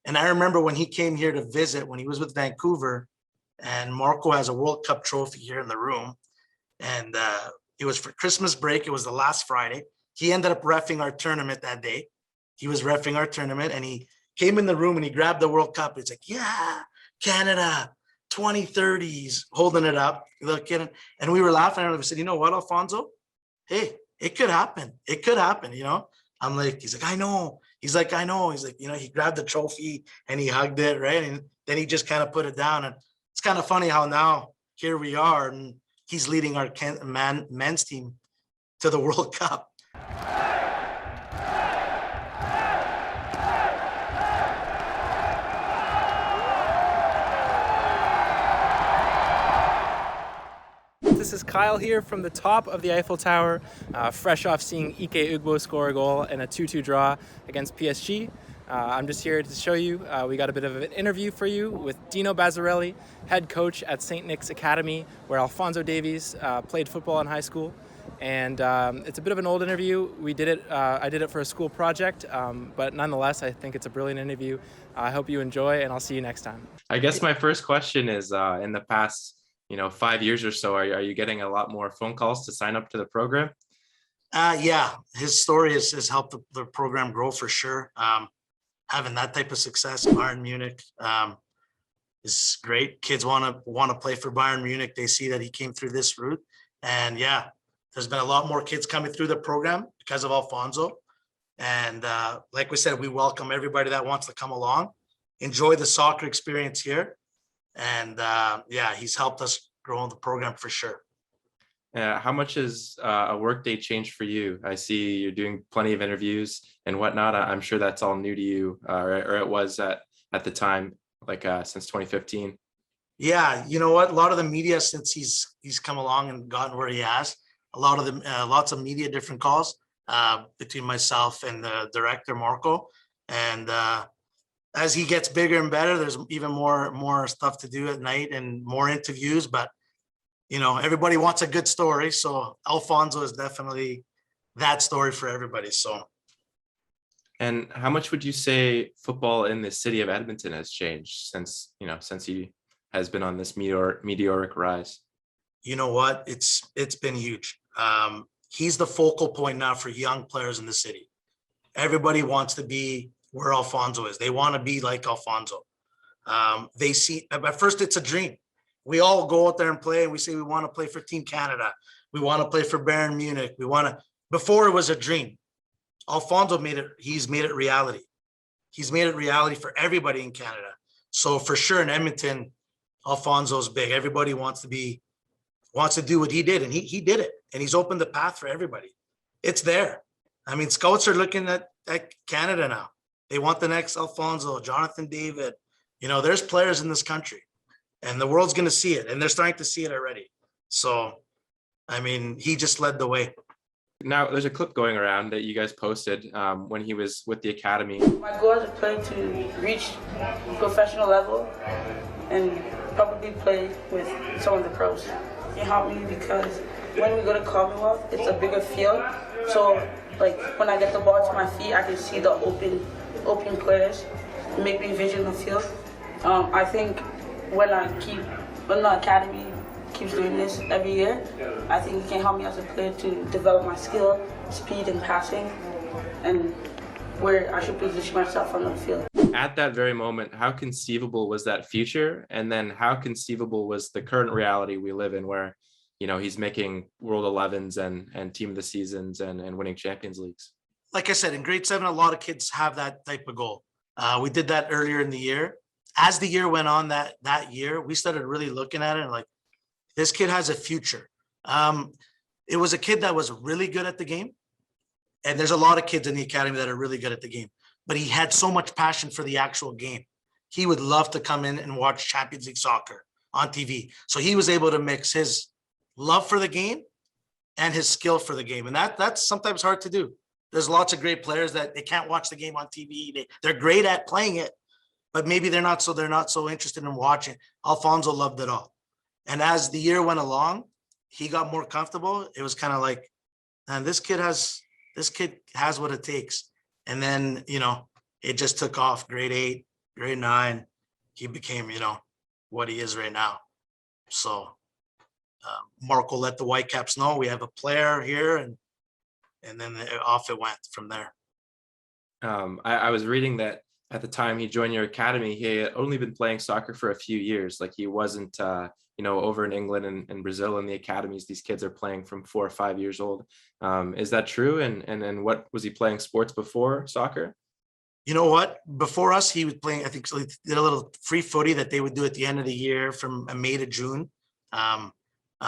And I remember when he came here to visit, when he was with Vancouver, and Marco has a World Cup trophy here in the room. And it was for Christmas break. It was the last Friday. He ended up reffing our tournament that day. He was reffing our tournament, and he came in the room and he grabbed the World Cup. It's like, yeah, Canada, 2030s, holding it up, looking. And we were laughing at him. We said, you know what, Alphonso? Hey, it could happen. It could happen, you know? I'm like, he's like, I know. He's like, I know. He's like, you know, he grabbed the trophy and he hugged it, right? And then he just kind of put it down. And it's kind of funny how now here we are and he's leading our men's team to the World Cup. This is Kyle here from the top of the Eiffel Tower, fresh off seeing Ike Ugbo score a goal in a 2-2 draw against PSG. I'm just here to show you, we got a bit of an interview for you with Dino Bazzarelli, head coach at St. Nick's Academy, where Alphonso Davies played football in high school. And it's a bit of an old interview. We did it, I did it for a school project, but nonetheless, I think it's a brilliant interview. I hope you enjoy, and I'll see you next time. I guess my first question is, in the past 5 years or so, are you getting a lot more phone calls to sign up to the program? Yeah, his story has helped the program grow for sure. Having that type of success, Bayern Munich is great. Kids want to play for Bayern Munich. They see that he came through this route, and yeah, there's been a lot more kids coming through the program because of Alphonso. And like we said, we welcome everybody that wants to come along, enjoy the soccer experience here. And yeah, he's helped us grow in the program for sure. How much has a workday changed for you? I see you're doing plenty of interviews and whatnot. I'm sure that's all new to you, or it was at the time, like since 2015. Yeah, you know what? A lot of the media, since he's come along and gotten where he has, a lot of them, lots of media, different calls between myself and the director Marco, and as he gets bigger and better, there's even more stuff to do at night and more interviews. But everybody wants a good story, so Alphonso is definitely that story for everybody. So, and how much would you say football in the city of Edmonton has changed since he has been on this meteoric rise? You know what? It's been huge. He's the focal point now for young players in the city. Everybody wants to be where Alphonso is. They want to be like Alphonso. They see, at first it's a dream. We all go out there and play, and we say we want to play for Team Canada. We want to play for Bayern Munich. Before it was a dream. Alphonso he's made it reality. He's made it reality for everybody in Canada. So for sure in Edmonton, Alphonso's big. Everybody wants to do what he did, and he did it. And he's opened the path for everybody. It's there. I mean, scouts are looking at Canada now. They want the next Alphonso, Jonathan David. There's players in this country, and the world's going to see it, and they're starting to see it already. So, I mean, he just led the way. Now, there's a clip going around that you guys posted when he was with the academy. My goal as a player to reach professional level and probably play with some of the pros. It helped me because when we go to Commonwealth, it's a bigger field. So, like, when I get the ball to my feet, I can see the open players, make me vision the field. I think when the academy keeps doing this every year, I think it can help me as a player to develop my skill, speed, and passing, and where I should position myself on the field. At that very moment, how conceivable was that future? And then how conceivable was the current reality we live in, where he's making World 11s and Team of the Seasons and winning Champions Leagues? Like I said, in grade 7, a lot of kids have that type of goal. We did that earlier in the year. As the year went on, that year, we started really looking at it and like, this kid has a future. It was a kid that was really good at the game. And there's a lot of kids in the academy that are really good at the game, but he had so much passion for the actual game. He would love to come in and watch Champions League soccer on TV. So he was able to mix his love for the game and his skill for the game. And that's sometimes hard to do. There's lots of great players that they can't watch the game on TV. They're great at playing it, but maybe they're not so interested in watching. Alphonso loved it all. And as the year went along, he got more comfortable. It was kind of like, man, this kid has what it takes. And then, it just took off. Grade 8, grade 9, he became, what he is right now. So Marco let the Whitecaps know we have a player here, and then off it went from there. I was reading that at the time he joined your academy, he had only been playing soccer for a few years. Like he wasn't, over in England and Brazil in the academies, these kids are playing from 4 or 5 years old. Is that true? And then what was he playing sports before soccer? You know what? Before us, he was playing, I think, so he did a little free footy that they would do at the end of the year from May to June.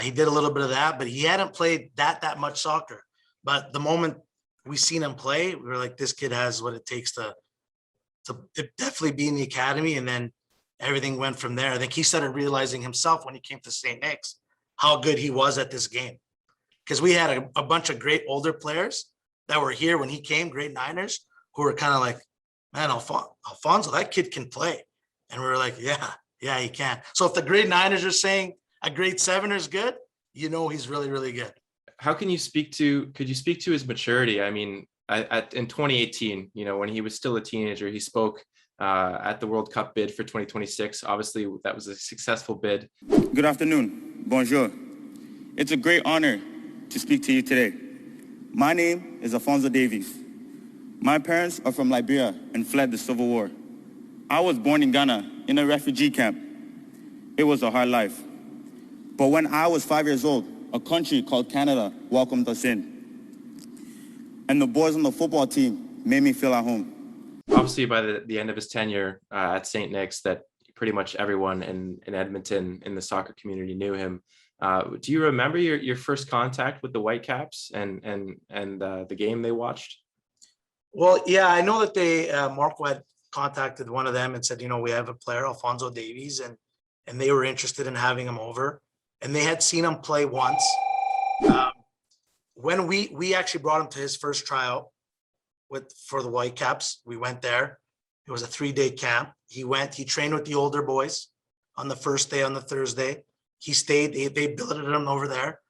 He did a little bit of that, but he hadn't played that much soccer. But the moment we seen him play, we were like, this kid has what it takes to definitely be in the academy. And then everything went from there. I think he started realizing himself when he came to St. Nick's how good he was at this game. Because we had a bunch of great older players that were here when he came, grade 9ers, who were kind of like, man, Alphonso, that kid can play. And we were like, yeah, he can. So if the grade 9ers are saying a grade 7er is good, he's really, really good. Could you speak to his maturity? I mean, in 2018, when he was still a teenager, he spoke at the World Cup bid for 2026. Obviously, that was a successful bid. Good afternoon. Bonjour. It's a great honor to speak to you today. My name is Alphonso Davies. My parents are from Liberia and fled the Civil War. I was born in Ghana in a refugee camp. It was a hard life. But when I was 5 years old, a country called Canada welcomed us in. And the boys on the football team made me feel at home. Obviously, by the end of his tenure at St. Nick's, that pretty much everyone in Edmonton in the soccer community knew him. Do you remember your first contact with the Whitecaps and the game they watched? Well, yeah, I know that Marco had contacted one of them and said, we have a player, Alphonso Davies, and they were interested in having him over. And they had seen him play once. When we actually brought him to his first tryout for the Whitecaps, we went there. It was a 3-day camp. He trained with the older boys on the first day, on the Thursday. He stayed, they billeted him over there.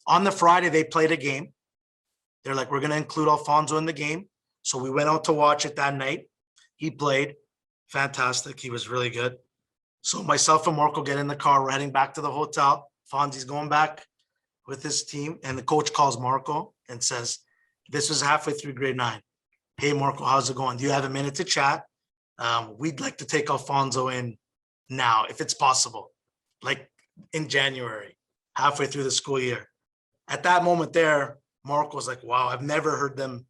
On the Friday, they played a game. They're like, we're going to include Alphonso in the game. So we went out to watch it that night. He played fantastic. He was really good. So myself and Marco get in the car, we're heading back to the hotel. Fonzie's going back with his team, and the coach calls Marco and says, this was halfway through grade 9. Hey, Marco, how's it going? Do you have a minute to chat? We'd like to take Alphonso in now, if it's possible, like in January, halfway through the school year. At that moment there, Marco was like, wow, I've never heard them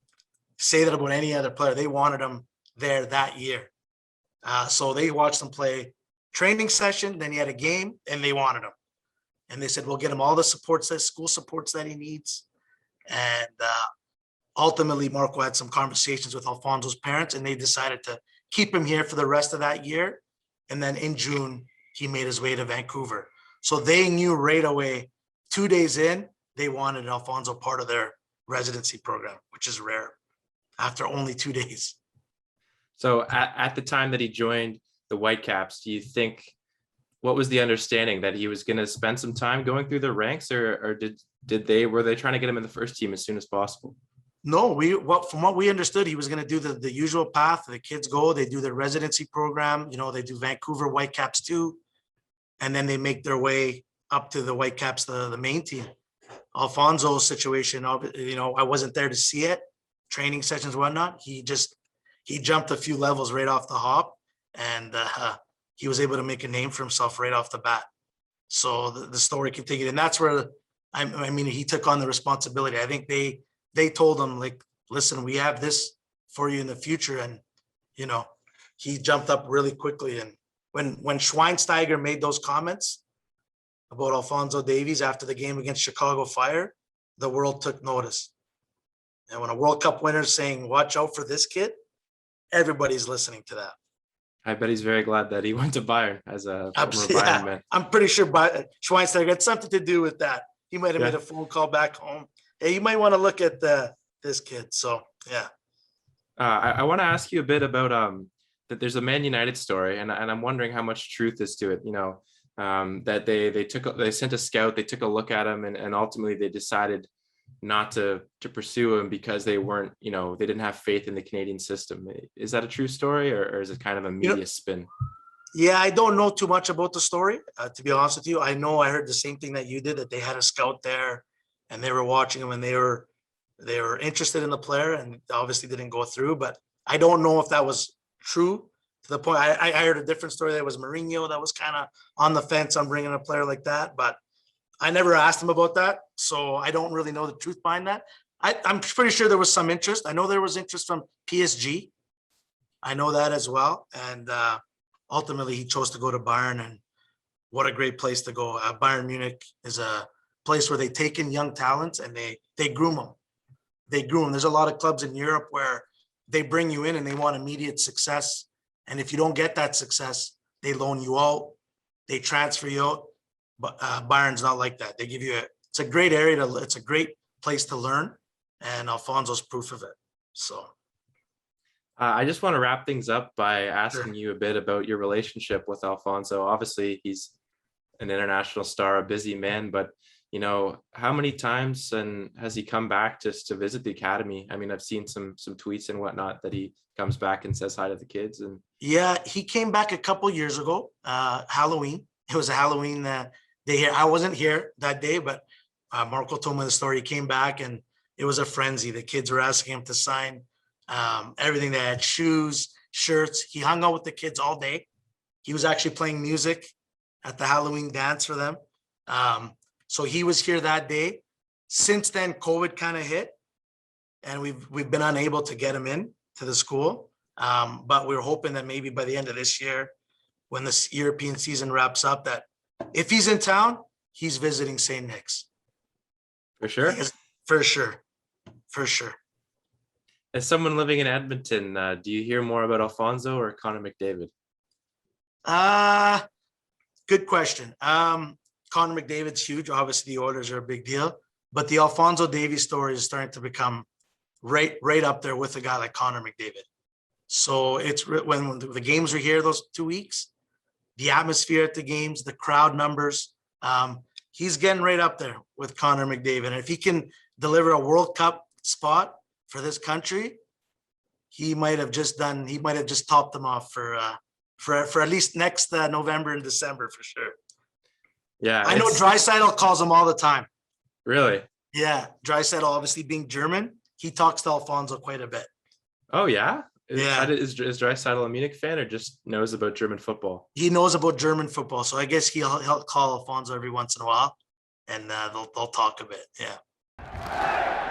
say that about any other player. They wanted him there that year. So they watched him play training session, then he had a game, and they wanted him. And they said, we'll get him all the supports, school supports that he needs. And ultimately, Marco had some conversations with Alphonso's parents, and they decided to keep him here for the rest of that year. And then in June, he made his way to Vancouver. So they knew right away, 2 days in, they wanted Alphonso part of their residency program, which is rare after only 2 days. So at the time that he joined the Whitecaps, do you think, what was the understanding, that he was going to spend some time going through the ranks, or were they trying to get him in the first team as soon as possible? No, from what we understood, he was going to do the usual path. The kids go, they do their residency program. They do Vancouver Whitecaps too, and then they make their way up to the Whitecaps, the main team. Alphonso's situation, I wasn't there to see it, training sessions, whatnot. He jumped a few levels right off the hop, and he was able to make a name for himself right off the bat. So the story continued, and that's where he took on the responsibility. I think they told him, like, listen, we have this for you in the future, and he jumped up really quickly. And when Schweinsteiger made those comments about Alphonso Davies after the game against Chicago Fire, the world took notice. And when a World Cup winner is saying, watch out for this kid, everybody's listening to that. I bet he's very glad that he went to Bayern as a former Bayern man. I'm pretty sure Schweinsteiger had something to do with that. He might have made a phone call back home. Hey, you might want to look at this kid. So, yeah. I want to ask you a bit about that there's a Man United story, and I'm wondering how much truth is to it. That they sent a scout, they took a look at him, and ultimately they decided not to pursue him because they weren't, they didn't have faith in the Canadian system. Is that a true story, or is it kind of a media spin? Yeah, I don't know too much about the story, to be honest with you. I know I heard the same thing that you did, that they had a scout there and they were watching him and they were interested in the player, and obviously didn't go through. But I don't know if that was true to the point. I heard a different story that was Mourinho that was kind of on the fence on bringing a player like that, but I never asked him about that, so I don't really know the truth behind that. I'm pretty sure there was some interest. I know there was interest from PSG. I know that as well, and ultimately he chose to go to Bayern, and what a great place to go. Bayern Munich is a place where they take in young talents and they groom them. They groom them. There's a lot of clubs in Europe where they bring you in and they want immediate success, and if you don't get that success, they loan you out, they transfer you out. But Bayern's not like that. They give you it's a great area it's a great place to learn, and Alphonso's proof of it. So I just want to wrap things up by asking Sure. you a bit about your relationship with Alphonso. Obviously, he's an international star, a busy man, but how many times and has he come back just to visit the academy? I mean, I've seen some tweets and whatnot that he comes back and says hi to the kids. And yeah, he came back a couple years ago, Halloween. It was a Halloween day here. I wasn't here that day, but Marco told me the story. He came back and it was a frenzy. The kids were asking him to sign everything. They had shoes, shirts. He hung out with the kids all day. He was actually playing music at the Halloween dance for them. So he was here that day. Since then, COVID kind of hit, and we've been unable to get him in to the school. But we're hoping that maybe by the end of this year, when this European season wraps up, that if he's in town, he's visiting St. Nick's. for sure. For sure. For sure. As someone living in Edmonton, do you hear more about Alphonso or Connor McDavid? Good question. Connor McDavid's huge. Obviously, the Oilers are a big deal, but the Alphonso Davies story is starting to become right up there with a guy like Connor McDavid. So it's when the games are here, those 2 weeks, the atmosphere at the games, the crowd numbers, he's getting right up there with Connor McDavid. And if he can deliver a World Cup spot for this country, he might have just topped them off for at least next November and December for sure. Yeah, I know Draisaitl calls him all the time. Really? Yeah, Draisaitl, obviously being German, he talks to Alphonso quite a bit. Oh yeah. Yeah. Is Draisaitl a Munich fan or just knows about German football? He knows about German football, so I guess he'll call Alphonso every once in a while, and they'll talk a bit. Yeah.